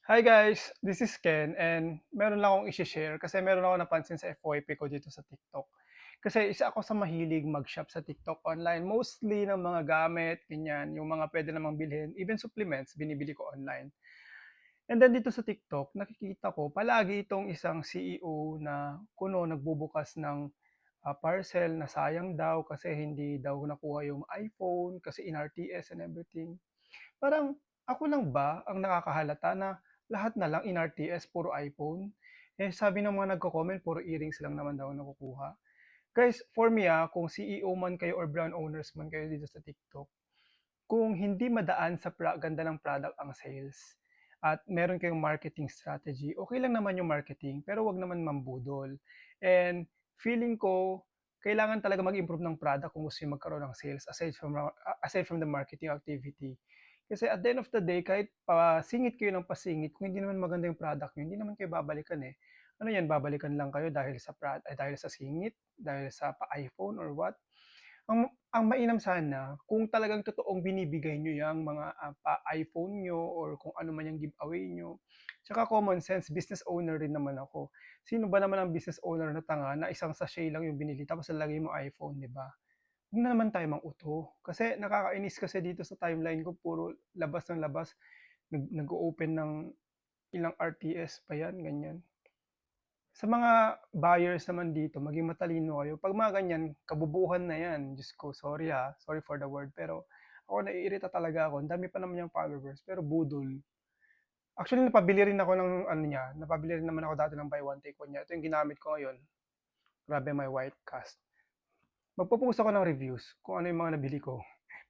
Hi guys, this is Ken and meron lang akong i-share kasi meron ako napansin sa FYP ko dito sa TikTok. Kasi isa ako sa mahilig mag-shop sa TikTok online, mostly ng mga gamit, ganyan, yung mga pwede namang bilhin, even supplements, binibili ko online. And then dito sa TikTok, nakikita ko palagi itong isang CEO na nagbubukas ng parcel na sayang daw kasi hindi daw nakuha yung iPhone kasi in RTS and everything. Parang ako lang ba ang nakakahalata na lahat na lang in RTS puro iPhone? Eh, sabi ng mga nagko-comment puro earrings lang naman daw ang nakukuha. Guys, for me, kung CEO man kayo or brand owners man kayo dito sa TikTok, kung hindi madaan sa ganda ng product ang sales at meron kayong marketing strategy, okay lang naman yung marketing pero 'wag naman mambudol. And feeling ko kailangan talaga mag-improve ng product kung gusto niyo magkaroon ng sales aside from the marketing activity. Kasi at the end of the day, kahit pasingit kayo ng pasingit, kung hindi naman maganda yung product niyo, hindi naman kayo babalikan, eh. Ano 'yan, babalikan lang kayo dahil sa dahil sa singit, dahil sa pa-iPhone or what? Ang mainam sana kung talagang totoong binibigay niyo yang mga, pa-iPhone niyo or kung ano man yang giveaway niyo. Tsaka common sense, business owner rin naman ako. Sino ba naman ang business owner na tanga na isang sachet lang yung binili tapos lalagay mo iPhone, 'di ba? Huwag na naman tayo mang-uto. Kasi nakakainis kasi dito sa timeline ko puro labas ng labas, nag-o-open ng ilang RTS pa yan, ganyan. Sa mga buyers naman dito, maging matalino kayo. 'Pag mga ganyan, kabubuhan na yan. Diyos ko, sorry sorry for the word, pero ako naiirita talaga ako. Ang dami pa naman niyang followers, pero budol. Actually, napabili rin ako ng ano niya, napabili rin naman ako dati ng buy one take one niya. Ito yung ginamit ko ngayon. Grabe, my white cast. Magpo-post ako ng reviews kung ano yung mga nabili ko.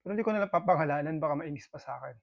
Pero hindi ko na napapangalanan, baka mainis pa sa akin.